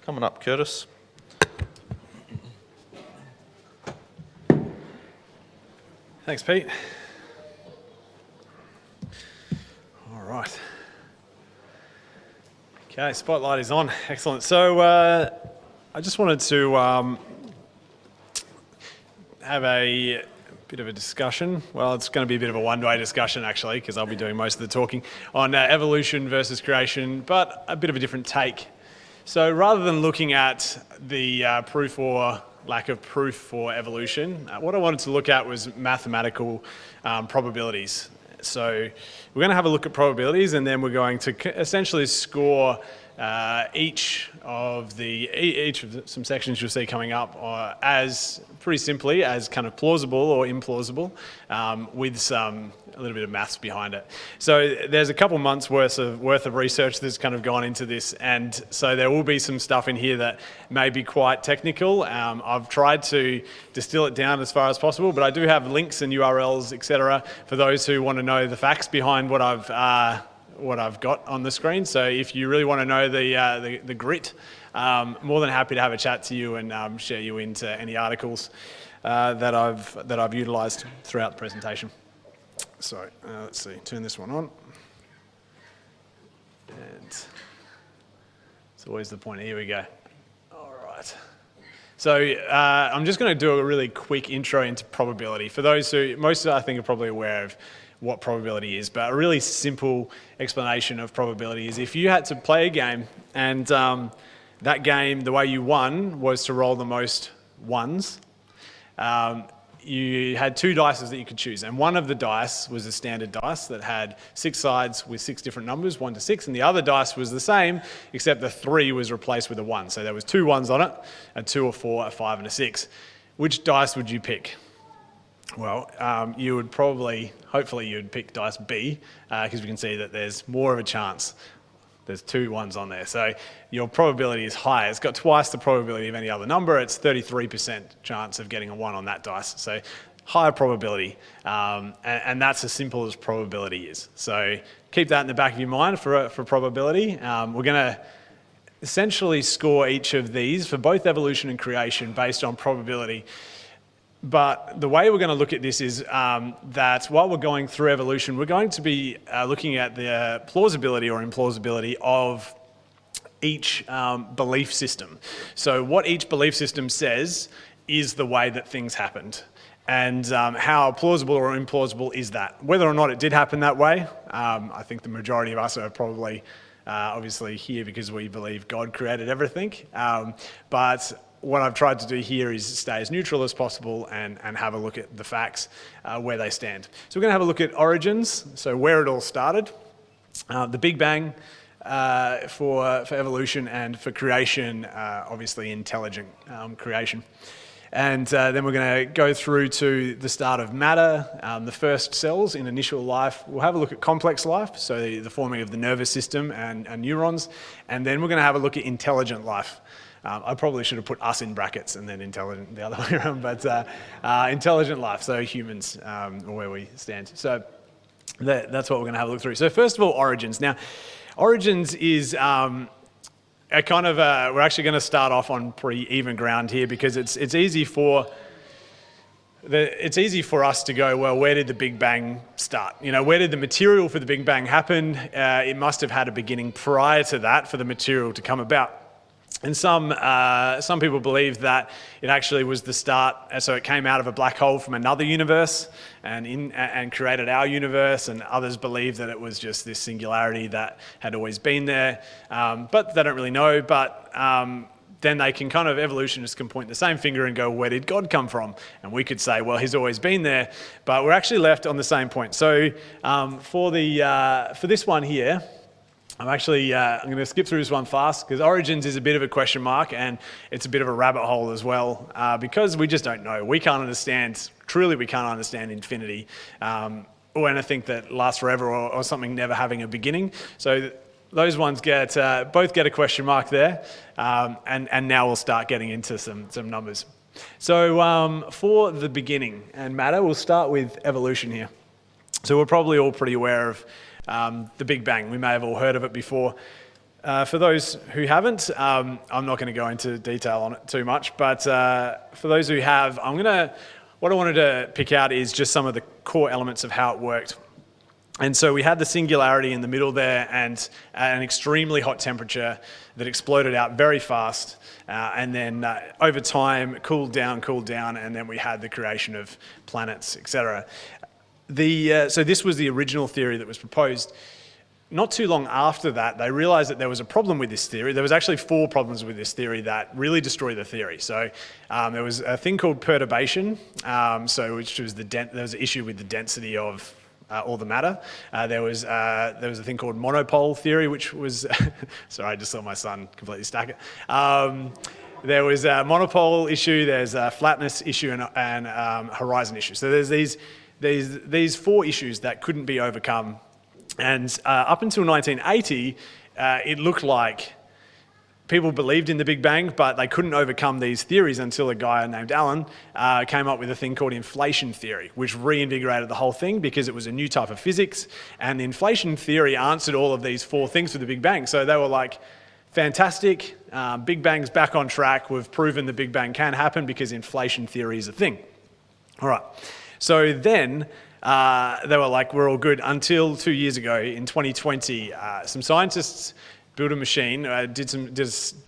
Coming up, Curtis. Thanks, Pete. All right. Okay, spotlight is on. Excellent. So I just wanted to have a bit of a discussion. Well, it's going to be a bit of a one-way discussion, actually, because I'll be doing most of the talking on evolution versus creation, but a bit of a different take. So rather than looking at the proof or lack of proof for evolution, what I wanted to look at was mathematical probabilities. So we're going to have a look at probabilities, and then we're going to essentially score each of some sections you'll see coming up as pretty simply as kind of plausible or implausible, with a little bit of maths behind it. So there's a couple months worth of research that's kind of gone into this, and so there will be some stuff in here that may be quite technical. I've tried to distill it down as far as possible, but I do have links and URLs, etc., for those who want to know the facts behind what I've got on the screen. So if you really want to know the grit, more than happy to have a chat to you and share you into any articles that I've utilised throughout the presentation. So let's see, turn this one on. And it's always the point. Here we go. All right. So I'm just going to do a really quick intro into probability. For those who, most I think are probably aware of what probability is, but a really simple explanation of probability is if you had to play a game and that game, the way you won was to roll the most ones, you had two dice that you could choose, and one of the dice was a standard dice that had 6 sides with 6 different numbers, 1 to 6, and the other dice was the same, except the 3 was replaced with a 1. So there was 2 1s on it, a 2, a 4, a 5, and a 6. Which dice would you pick? Well, you would hopefully you'd pick dice B, because we can see that there's more of a chance. There's 2 1s on there, so your probability is higher. It's got twice the probability of any other number. It's 33% chance of getting a 1 on that dice, so higher probability, and that's as simple as probability is. So keep that in the back of your mind for probability. We're going to essentially score each of these for both evolution and creation based on probability. But the way we're going to look at this is that while we're going through evolution, we're going to be looking at the plausibility or implausibility of each belief system. So what each belief system says is the way that things happened. And how plausible or implausible is that? Whether or not it did happen that way, I think the majority of us are probably obviously here because we believe God created everything. But what I've tried to do here is stay as neutral as possible and have a look at the facts where they stand. So we're going to have a look at origins, so where it all started, the Big Bang for evolution, and for creation, obviously intelligent creation. And then we're going to go through to the start of matter, the first cells in initial life. We'll have a look at complex life, so the forming of the nervous system and neurons. And then we're going to have a look at intelligent life. I probably should have put us in brackets and then intelligent the other way around, but intelligent life, so humans, where we stand. So that's what we're going to have a look through. So first of all, origins. Now, origins is we're actually going to start off on pretty even ground here, because it's easy for us to go, well, where did the Big Bang start? You know, where did the material for the Big Bang happen? It must have had a beginning prior to that for the material to come about. And some people believe that it actually was the start, so it came out of a black hole from another universe and created our universe, and others believe that it was just this singularity that had always been there, but they don't really know. But then they can evolutionists can point the same finger and go, where did God come from? And we could say, well, he's always been there, but we're actually left on the same point. So for this one here, I'm going to skip through this one fast, because origins is a bit of a question mark, and it's a bit of a rabbit hole as well, because we just don't know. We can't understand infinity, or anything that lasts forever, or something never having a beginning. So those ones both get a question mark there, and now we'll start getting into some numbers. So for the beginning and matter, we'll start with evolution here. So we're probably all pretty aware of the Big Bang. We may have all heard of it before. For those who haven't, I'm not going to go into detail on it too much, but for those who have, what I wanted to pick out is just some of the core elements of how it worked. And so we had the singularity in the middle there and an extremely hot temperature that exploded out very fast. And then over time, cooled down, and then we had the creation of planets, etc. So this was the original theory that was proposed. Not too long after that, they realized that there was a problem with this theory. There was actually 4 problems with this theory that really destroyed the theory. So there was a thing called perturbation, which was there was an issue with the density of all the matter. There was a thing called monopole theory, which was sorry, I just saw my son completely stack it. There was a monopole issue. There's a flatness issue and horizon issue. So there's these 4 issues that couldn't be overcome. And up until 1980, it looked like people believed in the Big Bang, but they couldn't overcome these theories until a guy named Allen came up with a thing called inflation theory, which reinvigorated the whole thing because it was a new type of physics. And the inflation theory answered all of these 4 things for the Big Bang. So they were like, fantastic, Big Bang's back on track. We've proven the Big Bang can happen because inflation theory is a thing. All right. So then they were like, we're all good, until 2 years ago in 2020, some scientists built a machine, did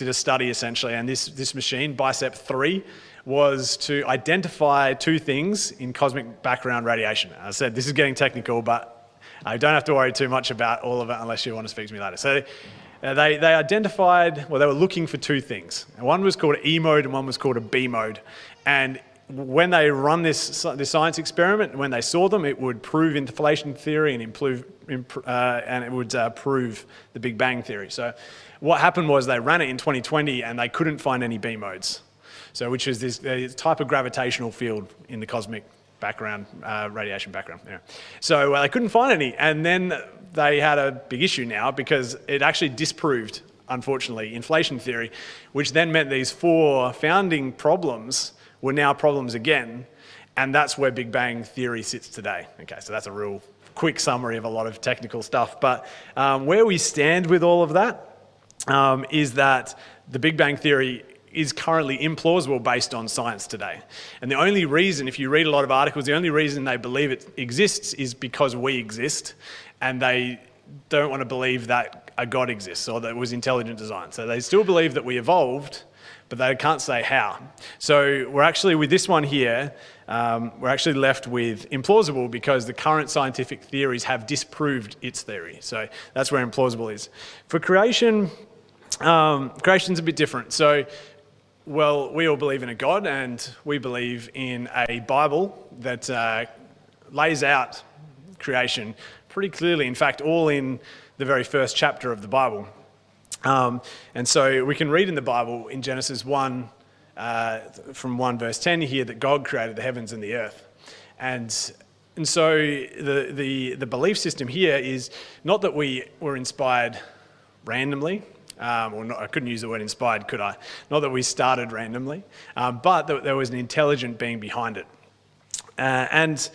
a study essentially, and this machine, BICEP 3, was to identify 2 things in cosmic background radiation. I said, this is getting technical, but I don't have to worry too much about all of it unless you want to speak to me later. So they identified, they were looking for 2 things. One was called E mode and one was called a B mode. And when they run this science experiment, when they saw them, it would prove inflation theory and it would prove the Big Bang theory. So what happened was they ran it in 2020 and they couldn't find any B modes. So which is this type of gravitational field in the cosmic background, radiation background. Yeah. So they couldn't find any. And then they had a big issue now because it actually disproved, unfortunately, inflation theory, which then meant these 4 founding problems were now problems again, and that's where Big Bang theory sits today. Okay, so that's a real quick summary of a lot of technical stuff, but where we stand with all of that is that the Big Bang theory is currently implausible based on science today. And the only reason, if you read a lot of articles, the only reason they believe it exists is because we exist, and they don't want to believe that a God exists or that it was intelligent design. So they still believe that we evolved, but they can't say how. So we're actually, with this one here, we're actually left with implausible because the current scientific theories have disproved its theory. So that's where implausible is. For creation, creation's a bit different. So, we all believe in a God, and we believe in a Bible that lays out creation pretty clearly. In fact, all in the very first chapter of the Bible. And so we can read in the Bible in Genesis 1, from 1 verse 10 here, that God created the heavens and the earth. And so the belief system here is not that we were inspired randomly, I couldn't use the word inspired, could I? Not that we started randomly, but that there was an intelligent being behind it. And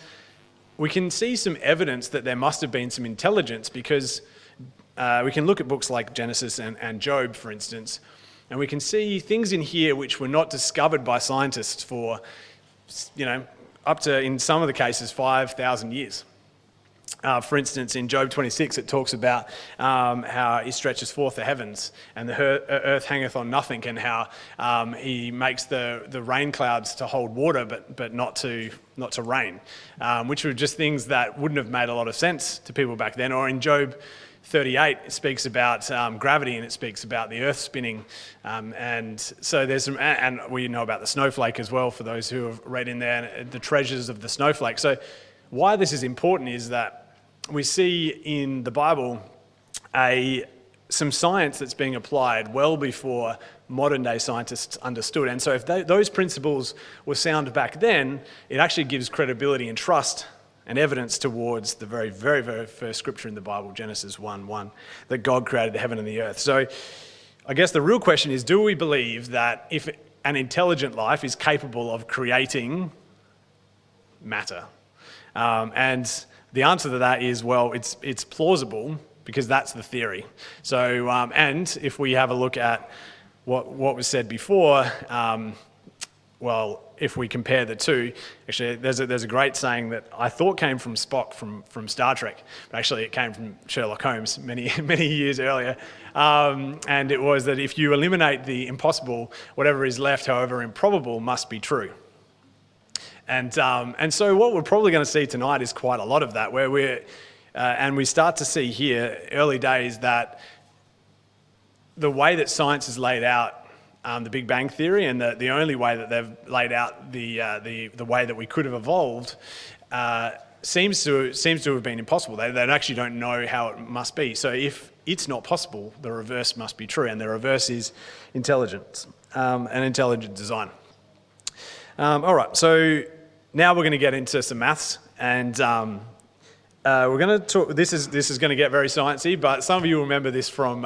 we can see some evidence that there must have been some intelligence because we can look at books like Genesis and Job, for instance, and we can see things in here which were not discovered by scientists for, up to, in some of the cases, 5,000 years. For instance, in Job 26, it talks about how he stretches forth the heavens and the earth hangeth on nothing, and how he makes the rain clouds to hold water but not to rain, which were just things that wouldn't have made a lot of sense to people back then. Or in Job 38, it speaks about gravity, and it speaks about the earth spinning. And so there's some, and we know about the snowflake as well, for those who have read in there, the treasures of the snowflake. So why this is important is that we see in the Bible some science that's being applied well before modern day scientists understood. And so if those principles were sound back then, it actually gives credibility and trust and evidence towards the very, very, very first scripture in the Bible, Genesis 1:1, that God created the heaven and the earth. So I guess the real question is, do we believe that if an intelligent life is capable of creating matter? And the answer to that is, well, it's plausible because that's the theory. So, and if we have a look at what was said before, well, if we compare the two, actually there's a great saying that I thought came from Spock from Star Trek, but actually it came from Sherlock Holmes many years earlier. And it was that if you eliminate the impossible, whatever is left, however improbable, must be true. And so what we're probably going to see tonight is quite a lot of that, where and we start to see here, early days, that the way that science is laid out, the Big Bang Theory, and the only way that they've laid out the way that we could have evolved, seems to have been impossible. They actually don't know how it must be. So if it's not possible, the reverse must be true, and the reverse is intelligence and intelligent design. All right, so now we're going to get into some maths, and we're going to talk. This is going to get very sciencey, but some of you remember this from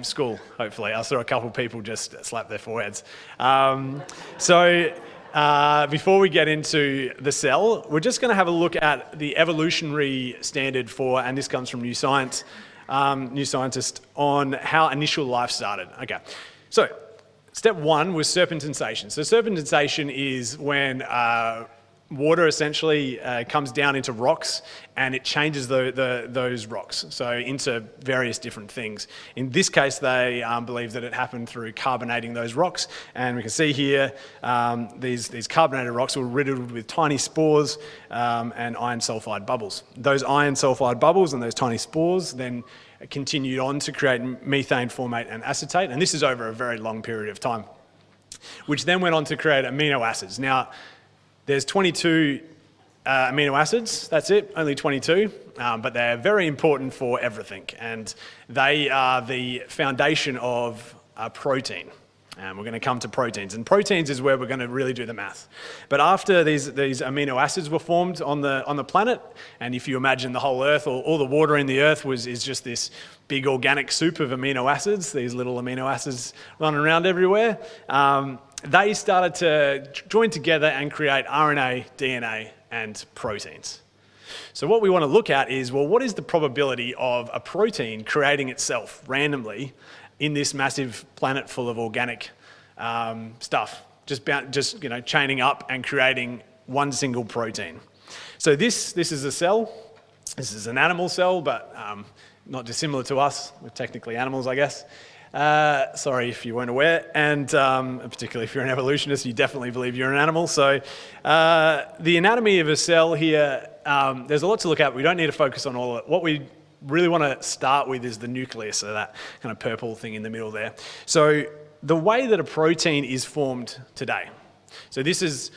school, hopefully. I saw a couple of people just slap their foreheads. Before we get into the cell, we're just going to have a look at the evolutionary standard for, and this comes from New Scientist, on how initial life started. Okay, so step one was serpentinization. So serpentinization is when water essentially comes down into rocks, and it changes those rocks, so into various different things. In this case, they believe that it happened through carbonating those rocks, and we can see here these carbonated rocks were riddled with tiny spores and iron sulfide bubbles. Those iron sulfide bubbles and those tiny spores then continued on to create methane, formate, and acetate, and this is over a very long period of time, which then went on to create amino acids. Now, there's 22 amino acids, that's it, only 22, but they're very important for everything, and they are the foundation of protein. And we're going to come to proteins, and proteins is where we're going to really do the math. But after these amino acids were formed on the planet, and if you imagine the whole Earth, or all the water in the Earth is just this big organic soup of amino acids, these little amino acids running around everywhere, they started to join together and create RNA, DNA, and proteins. So what we want to look at is, well, what is the probability of a protein creating itself randomly in this massive planet full of organic stuff, just chaining up and creating one single protein? So this is a cell. This is an animal cell, but not dissimilar to us. We're technically animals, I guess. Sorry if you weren't aware, and particularly if you're an evolutionist, you definitely believe you're an animal. So the anatomy of a cell here, there's a lot to look at. We don't need to focus on all of it. What we really want to start with is the nucleus, so that kind of purple thing in the middle there. So the way that a protein is formed today. So this is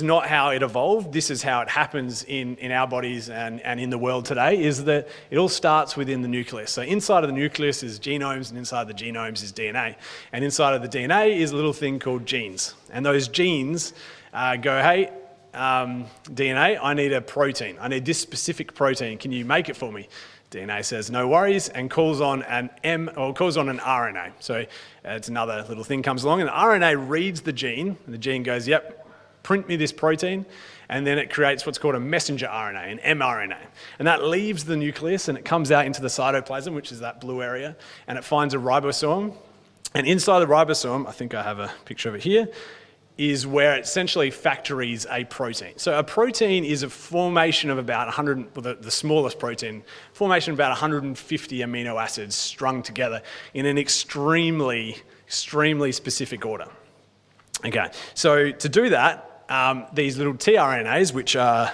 not how it evolved. This is how it happens in our bodies and in the world today, is that it all starts within the nucleus. So inside of the nucleus is genomes, and inside the genomes is DNA. And inside of the DNA is a little thing called genes. And those genes go, hey, DNA, I need a protein. I need this specific protein. Can you make it for me? DNA says no worries, and calls on an RNA. So it's another little thing comes along, and the RNA reads the gene, and the gene goes, yep, print me this protein, and then it creates what's called a messenger RNA, an mRNA. And that leaves the nucleus and it comes out into the cytoplasm, which is that blue area, and it finds a ribosome. And inside the ribosome, I think I have a picture of it here, is where it essentially factories a protein. So a protein is a formation of about 100, the smallest protein, formation of about 150 amino acids strung together in an extremely specific order. Okay, so to do that, these little tRNAs, which are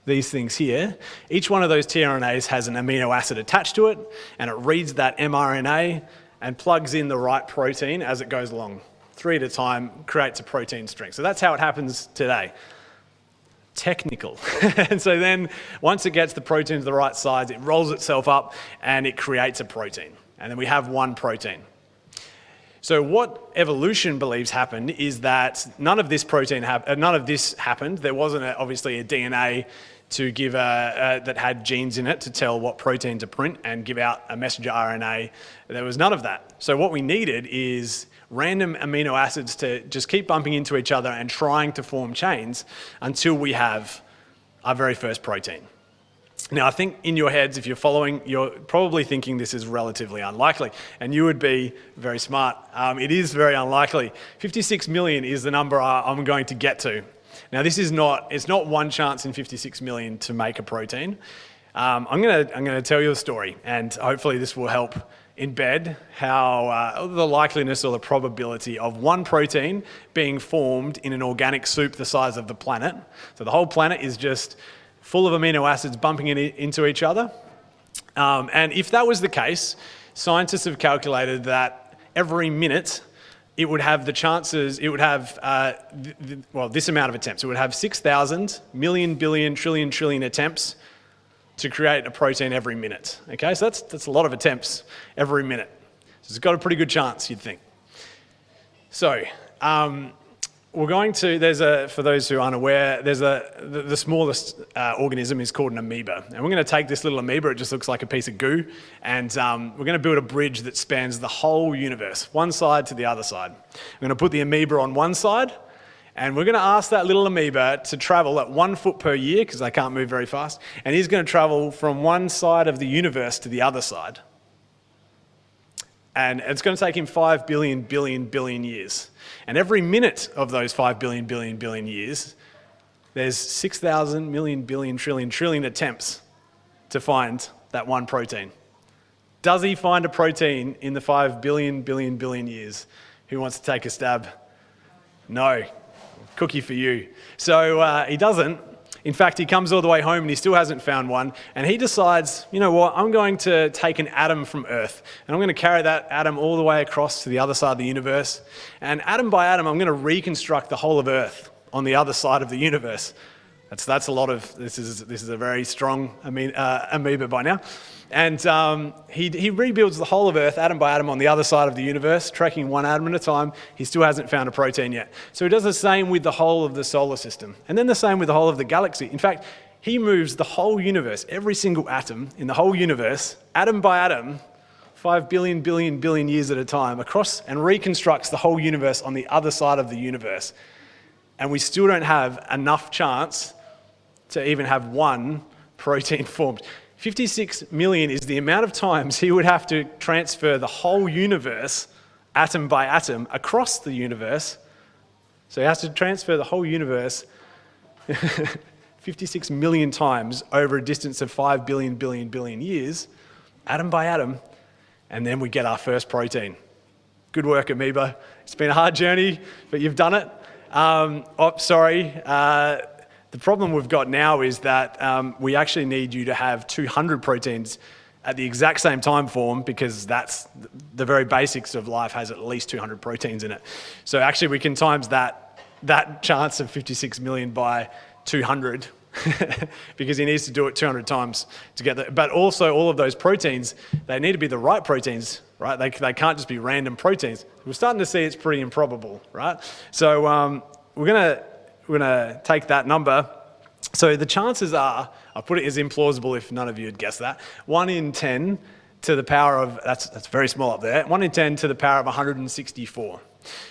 these things here, each one of those tRNAs has an amino acid attached to it, and it reads that mRNA and plugs in the right protein as it goes along. 3 at a time, creates a protein string. So that's how it happens today. Technical. And so then once it gets the protein to the right size, it rolls itself up and it creates a protein. And then we have one protein. So what evolution believes happened is that none of this happened. There wasn't obviously a DNA to give that had genes in it to tell what protein to print and give out a messenger RNA. There was none of that. So what we needed is random amino acids to just keep bumping into each other and trying to form chains until we have our very first protein. Now, I think in your heads, if you're following, you're probably thinking this is relatively unlikely, and you would be very smart. It is very unlikely. 56 million is the number I'm going to get to. Now, it's not one chance in 56 million to make a protein. I'm going to tell you a story, and hopefully this will help embed how the likeliness or the probability of one protein being formed in an organic soup the size of the planet. So the whole planet is just full of amino acids bumping into each other. And if that was the case, scientists have calculated that every minute it would have the chances, it would have, this amount of attempts. It would have 6,000 million, billion, trillion attempts to create a protein every minute. Okay, so that's a lot of attempts every minute. So it's got a pretty good chance, you'd think. So, we're going to, for those who aren't aware, the smallest organism is called an amoeba. And we're going to take this little amoeba, it just looks like a piece of goo, and we're going to build a bridge that spans the whole universe, one side to the other side. We're going to put the amoeba on one side, and we're going to ask that little amoeba to travel at 1 foot per year, because they can't move very fast, and he's going to travel from one side of the universe to the other side. And it's going to take him 5 billion years. And every minute of those 5 billion years, there's 6,000 million, billion, trillion attempts to find that one protein. Does he find a protein in the 5 billion years? Who wants to take a stab? No. Cookie for you. So he doesn't. In fact, he comes all the way home and he still hasn't found one. And he decides, you know what, I'm going to take an atom from Earth and I'm going to carry that atom all the way across to the other side of the universe. And atom by atom, I'm going to reconstruct the whole of Earth on the other side of the universe. That's a lot of, this is a very strong amoeba by now. And he rebuilds the whole of Earth, atom by atom, on the other side of the universe, tracking one atom at a time. He still hasn't found a protein yet. So he does the same with the whole of the solar system. And then the same with the whole of the galaxy. In fact, he moves the whole universe, every single atom in the whole universe, atom by atom, 5 billion years at a time, across, and reconstructs the whole universe on the other side of the universe. And we still don't have enough chance to even have one protein formed. 56 million is the amount of times he would have to transfer the whole universe, atom by atom, across the universe. So he has to transfer the whole universe 56 million times over a distance of 5 billion years, atom by atom, and then we get our first protein. Good work, amoeba. It's been a hard journey, but you've done it. The problem we've got now is that we actually need you to have 200 proteins at the exact same time form, because that's the very basics of life has at least 200 proteins in it. So actually we can times that chance of 56 million by 200 because he needs to do it 200 times to get that. But also all of those proteins, they need to be the right proteins, right? They can't just be random proteins. We're starting to see it's pretty improbable, right? So we're gonna take that number. So the chances are, I'll put it as implausible if none of you had guessed that, 1 in 10 to the power of, that's very small up there, 1 in 10 to the power of 164.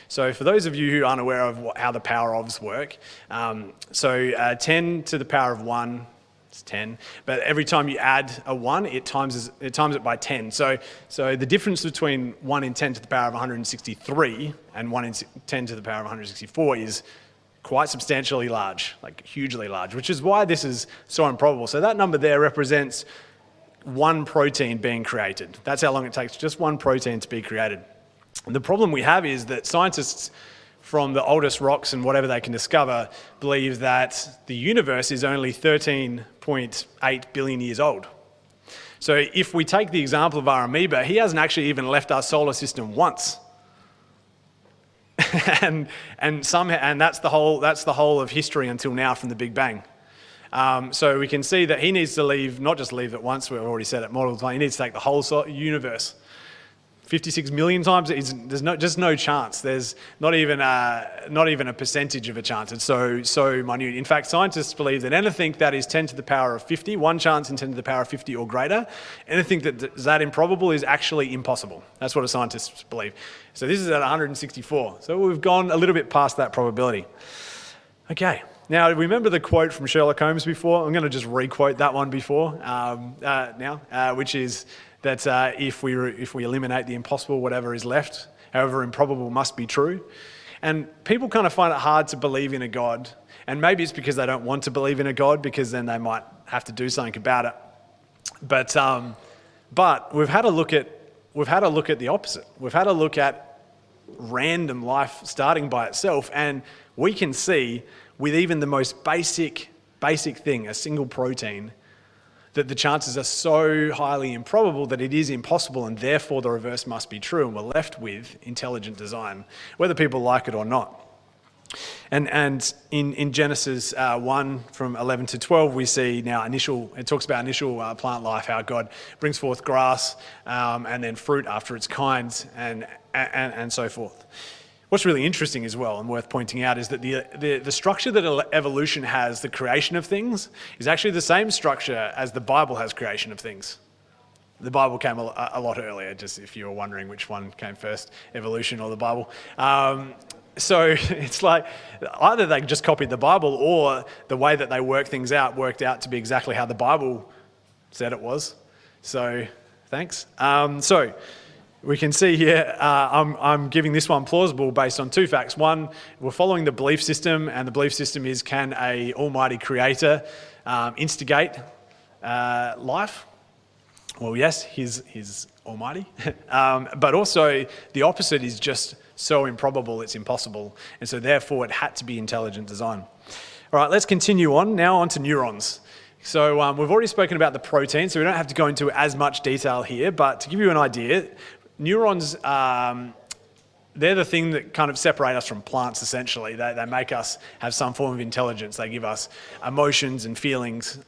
So for those of you who aren't aware of how the power ofs work, 10 to the power of 1 is 10, but every time you add a 1, it times it by 10. So the difference between 1 in 10 to the power of 163 and 1 in 10 to the power of 164 is quite substantially large, like hugely large, which is why this is so improbable. So that number there represents one protein being created. That's how long it takes just one protein to be created. And the problem we have is that scientists from the oldest rocks and whatever they can discover believe that the universe is only 13.8 billion years old. So if we take the example of our amoeba, he hasn't actually even left our solar system once. and that's the whole of history until now from the Big Bang. So we can see that he needs to leave, not just leave it once, we've already said it multiple times, he needs to take the whole universe. 56 million times, there's just no chance. There's not even a percentage of a chance. It's so minute. In fact, scientists believe that anything that is 10 to the power of 50, one chance in 10 to the power of 50 or greater, anything that is that improbable is actually impossible. That's what scientists believe. So this is at 164. So we've gone a little bit past that probability. Okay, Now, remember the quote from Sherlock Holmes before? I'm going to just re-quote that one before now, which is that if we eliminate the impossible, whatever is left, however improbable, must be true. And people kind of find it hard to believe in a God. And maybe it's because they don't want to believe in a God, because then they might have to do something about it. But we've had a look at the opposite. We've had a look at random life starting by itself, and we can see with even the most basic thing, a single protein, that the chances are so highly improbable that it is impossible, and therefore the reverse must be true, and we're left with intelligent design, whether people like it or not. And in Genesis 1 from 11 to 12, we see now it talks about initial plant life, how God brings forth grass and then fruit after its kinds and so forth. What's really interesting as well and worth pointing out is that the structure that evolution has, the creation of things, is actually the same structure as the Bible has creation of things. The Bible came a lot earlier, just if you were wondering which one came first, evolution or the Bible. So it's like either they just copied the Bible, or the way that they worked out to be exactly how the Bible said it was. So thanks. So we can see here, I'm giving this one plausible based on two facts. One, we're following the belief system, and the belief system is, can a almighty creator instigate life? Well, yes, he's almighty. But also the opposite is just so improbable it's impossible. And so therefore it had to be intelligent design. All right, let's continue on. Now on to neurons. So we've already spoken about the protein, so we don't have to go into as much detail here, but to give you an idea, neurons, they're the thing that kind of separate us from plants, essentially. They make us have some form of intelligence. They give us emotions and feelings.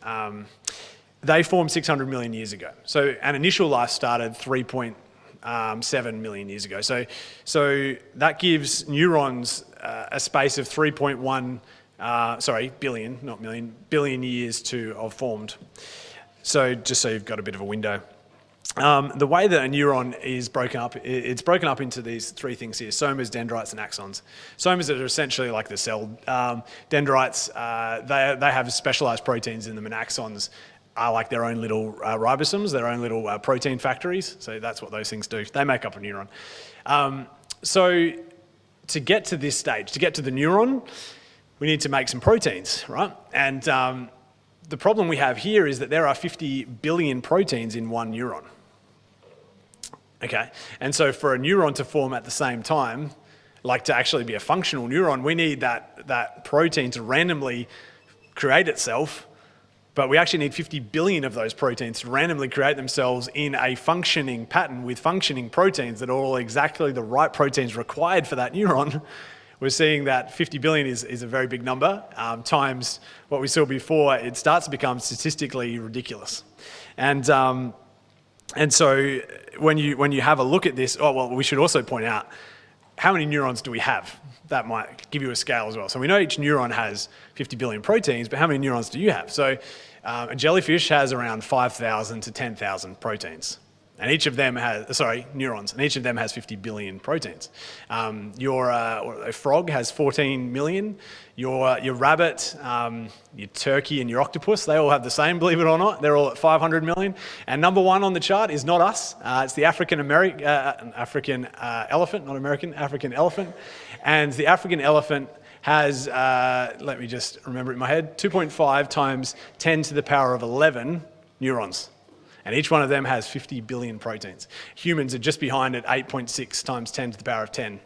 They formed 600 million years ago. So an initial life started 3.7 million years ago. So that gives neurons a space of 3.1 billion, not million, billion years to have formed. So just so you've got a bit of a window. The way that a neuron is broken up, it's broken up into these three things here: somas, dendrites, and axons. Somas are essentially like the cell. Dendrites, they have specialized proteins in them, and axons are like their own little ribosomes, their own little protein factories. So that's what those things do. They make up a neuron. So to get to this stage, to get to the neuron, we need to make some proteins, right? And the problem we have here is that there are 50 billion proteins in one neuron. Okay, and so for a neuron to form at the same time, like to actually be a functional neuron, we need that protein to randomly create itself, but we actually need 50 billion of those proteins to randomly create themselves in a functioning pattern with functioning proteins that are all exactly the right proteins required for that neuron. We're seeing that 50 billion is a very big number, times what we saw before. It starts to become statistically ridiculous. And so when you have a look at this, we should also point out, how many neurons do we have? That might give you a scale as well. So we know each neuron has 50 billion proteins, but how many neurons do you have? So a jellyfish has around 5,000 to 10,000 proteins. And each of them neurons, and each of them has 50 billion proteins. A frog has 14 million. Your rabbit, your turkey, and your octopus, they all have the same, believe it or not. They're all at 500 million. And number one on the chart is not us. It's the African elephant, not American, African elephant. And the African elephant has, let me just remember it in my head, 2.5 times 10 to the power of 11 neurons. And each one of them has 50 billion proteins. Humans are just behind at 8.6 times 10 to the power of 10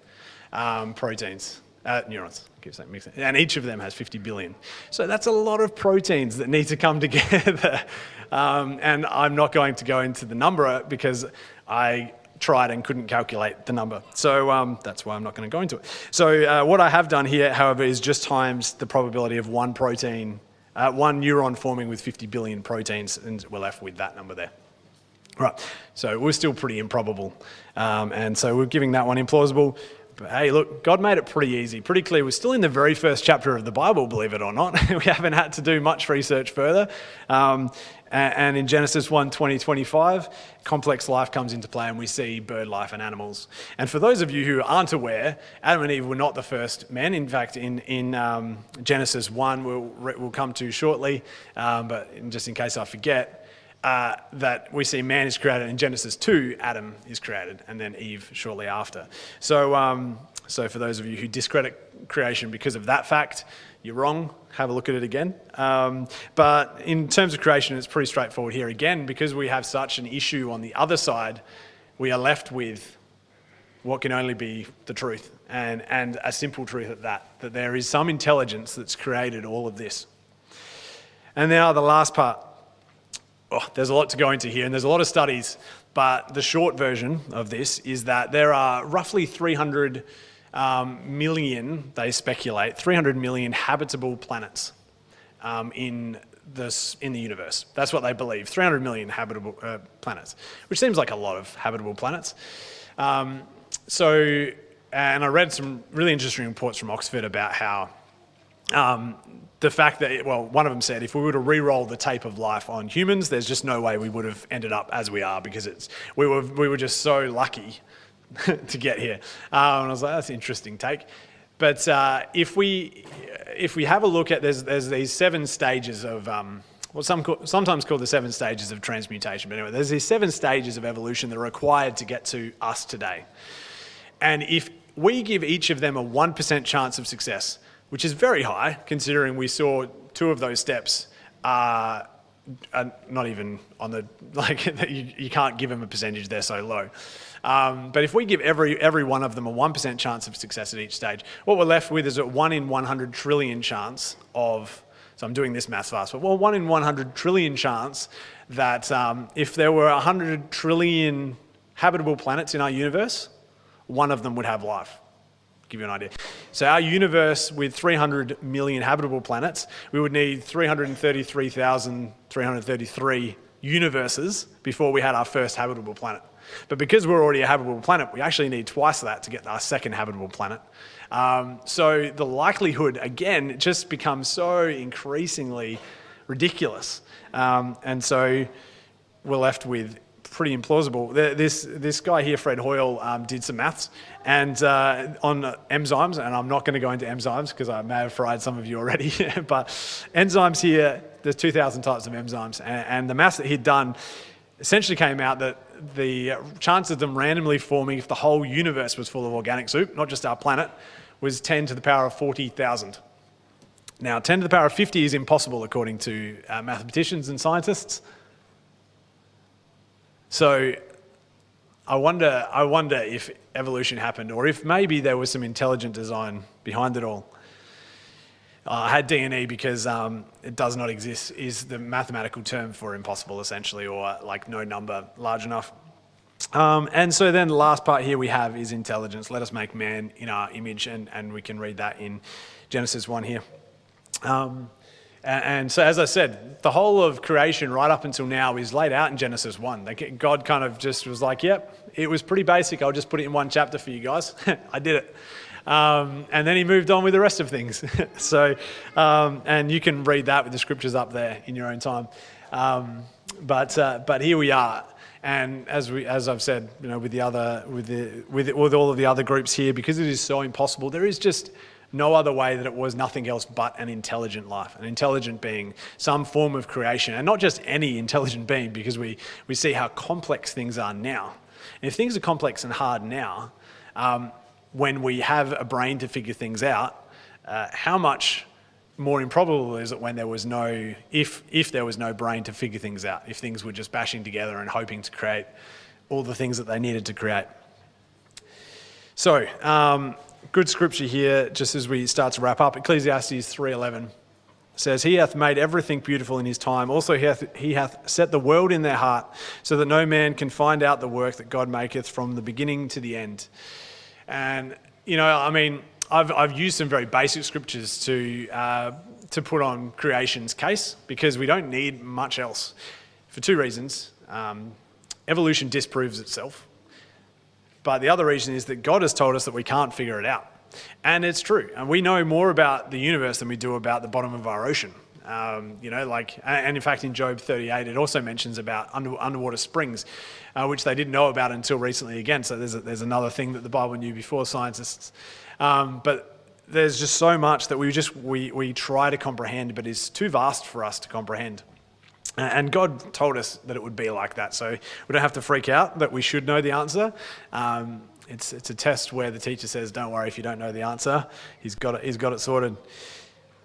neurons. And each of them has 50 billion. So that's a lot of proteins that need to come together. And I'm not going to go into the number because I tried and couldn't calculate the number. So that's why I'm not going to go into it. So what I have done here, however, is just times the probability of one neuron forming with 50 billion proteins, and we're left with that number there. Right, so we're still pretty improbable. And so we're giving that one implausible. But hey, look, God made it pretty easy, pretty clear. We're still in the very first chapter of the Bible, believe it or not. We haven't had to do much research further. And in Genesis 1, 20, 25, complex life comes into play and we see bird life and animals. And for those of you who aren't aware, Adam and Eve were not the first men. In fact, in Genesis 1, we'll come to shortly, but just in case I forget, that we see man is created. In Genesis 2, Adam is created, and then Eve shortly after. So for those of you who discredit creation because of that fact, you're wrong. Have a look at it again. But in terms of creation, it's pretty straightforward here. Again, because we have such an issue on the other side, we are left with what can only be the truth, and a simple truth at that there is some intelligence that's created all of this. And now the last part. There's a lot to go into here, and there's a lot of studies, but the short version of this is that there are roughly 300 million, they speculate, 300 million habitable planets in the universe. That's what they believe, 300 million habitable planets, which seems like a lot of habitable planets. And I read some really interesting reports from Oxford about how the fact that, one of them said, if we were to re-roll the tape of life on humans, there's just no way we would have ended up as we are, because we were just so lucky to get here. And I was like, that's an interesting take. But if we have a look at, there's these 7 stages of sometimes called the 7 stages of transmutation. But anyway, there's these 7 stages of evolution that are required to get to us today. And if we give each of them a 1% chance of success, which is very high, considering we saw 2 of those steps are not even on the, you can't give them a percentage, they're so low. But if we give every one of them a 1% chance of success at each stage, what we're left with is a 1 in 100 trillion chance of, so I'm doing this math fast, but 1 in 100 trillion chance that if there were 100 trillion habitable planets in our universe, one of them would have life. Give you an idea. So our universe with 300 million habitable planets, we would need 333,333 universes before we had our first habitable planet. But because we're already a habitable planet, we actually need twice that to get our second habitable planet. So the likelihood, again, just becomes so increasingly ridiculous. And so we're left with pretty implausible. This guy here, Fred Hoyle, did some maths and on enzymes, and I'm not going to go into enzymes because I may have fried some of you already, but enzymes here, there's 2,000 types of enzymes, and the maths that he'd done essentially came out that the chance of them randomly forming if the whole universe was full of organic soup, not just our planet, was 10 to the power of 40,000. Now, 10 to the power of 50 is impossible according to mathematicians and scientists. So I wonder if evolution happened, or if maybe there was some intelligent design behind it all. I had D&E because it does not exist is the mathematical term for impossible, essentially, or like no number large enough. And so then the last part here we have is intelligence. Let us make man in our image, and we can read that in Genesis 1 here. And so, as I said, the whole of creation right up until now is laid out in Genesis 1. God kind of just was like, yep, it was pretty basic. I'll just put it in one chapter for you guys. I did it. And then he moved on with the rest of things. So, and you can read that with the scriptures up there in your own time. But here we are. And as I've said, with all of the other groups here, because it is so impossible, there is just no other way that it was nothing else but an intelligent life, an intelligent being, some form of creation, and not just any intelligent being, because we see how complex things are now. And if things are complex and hard now, when we have a brain to figure things out, how much more improbable is it when there was if there was no brain to figure things out, if things were just bashing together and hoping to create all the things that they needed to create. So, good scripture here, just as we start to wrap up. Ecclesiastes 3:11 says, "He hath made everything beautiful in his time. Also he hath set the world in their heart, so that no man can find out the work that God maketh from the beginning to the end." And, I've used some very basic scriptures to put on creation's case, because we don't need much else for 2 reasons. Evolution disproves itself. But the other reason is that God has told us that we can't figure it out. And it's true. And we know more about the universe than we do about the bottom of our ocean. And in fact in Job 38 it also mentions about underwater springs, which they didn't know about until recently again. So there's another thing that the Bible knew before scientists. But there's just so much that we try to comprehend, but is too vast for us to comprehend. And God told us that it would be like that, so we don't have to freak out that we should know the answer. It's a test where the teacher says, "Don't worry if you don't know the answer. He's got it sorted."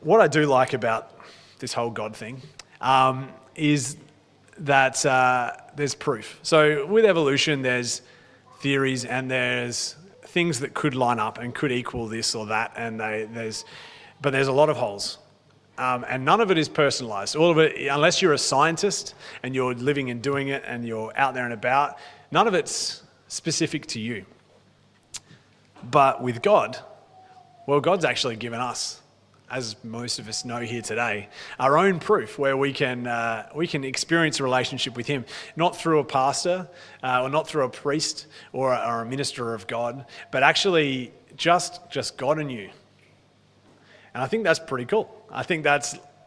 What I do like about this whole God thing is that there's proof. So with evolution, there's theories and there's things that could line up and could equal this or that, but there's a lot of holes. And none of it is personalized. All of it, unless you're a scientist and you're living and doing it and you're out there and about, none of it's specific to you. But with God, well, God's actually given us, as most of us know here today, our own proof where we can experience a relationship with Him, not through a pastor or not through a priest or a minister of God, but actually just God and you. And I think that's pretty cool. I think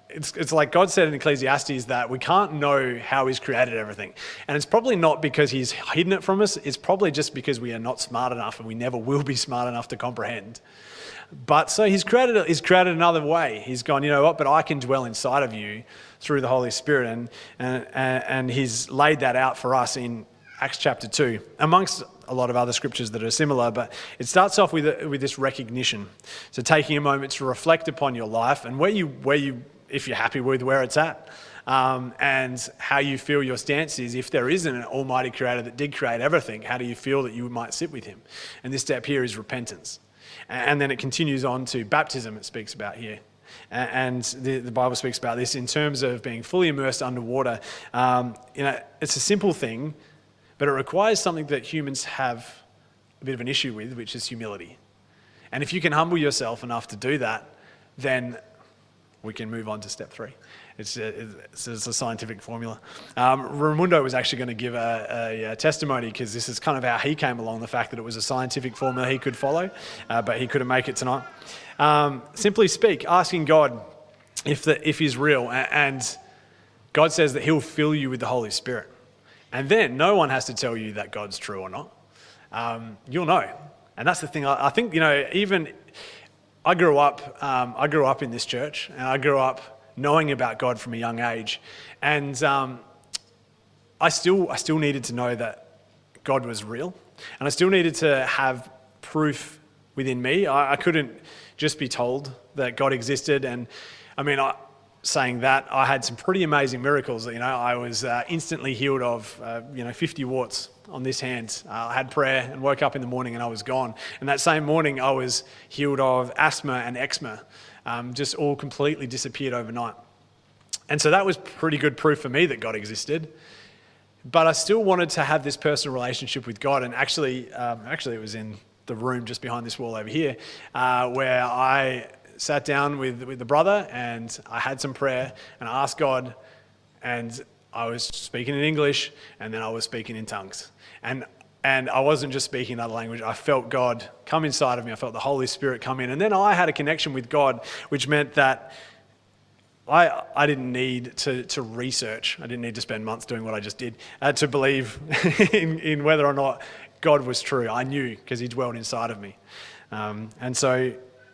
it's like God said in Ecclesiastes that we can't know how He's created everything. And it's probably not because He's hidden it from us. It's probably just because we are not smart enough and we never will be smart enough to comprehend. But so He's created another way. He's gone, you know what, but I can dwell inside of you through the Holy Spirit. And He's laid that out for us in Acts chapter 2, amongst a lot of other scriptures that are similar, but it starts off with this recognition. So taking a moment to reflect upon your life and where you, if you're happy with where it's at, and how you feel your stance is. If there isn't an almighty creator that did create everything, how do you feel that you might sit with Him? And this step here is repentance. And then it continues on to baptism, it speaks about here. And the Bible speaks about this in terms of being fully immersed underwater. It's a simple thing, but it requires something that humans have a bit of an issue with, which is humility. And if you can humble yourself enough to do that, then we can move on to step 3. It's a scientific formula. Raimundo was actually going to give a testimony, because this is kind of how he came along, the fact that it was a scientific formula he could follow, but he couldn't make it tonight. Simply speak, asking God if He's real, and God says that He'll fill you with the Holy Spirit. And then no one has to tell you that God's true or not. You'll know. And that's the thing. I think, even I grew up in this church, and I grew up knowing about God from a young age. And I still needed to know that God was real. And I still needed to have proof within me. I couldn't just be told that God existed. And saying that, I had some pretty amazing miracles. I was instantly healed of 50 warts on this hand. I had prayer and woke up in the morning and I was gone. And that same morning I was healed of asthma and eczema, just all completely disappeared overnight. And so that was pretty good proof for me that God existed. But I still wanted to have this personal relationship with God. And actually it was in the room just behind this wall over here, where I sat down with the brother and I had some prayer and I asked God, and I was speaking in English and then I was speaking in tongues. And I wasn't just speaking another language. I felt God come inside of me. I felt the Holy Spirit come in. And then I had a connection with God, which meant that I didn't need to research. I didn't need to spend months doing what I just did to believe in whether or not God was true. I knew, because He dwelled inside of me. And so,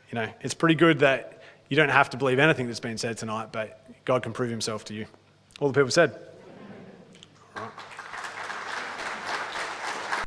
it's pretty good that you don't have to believe anything that's been said tonight, but God can prove Himself to you. All the people said.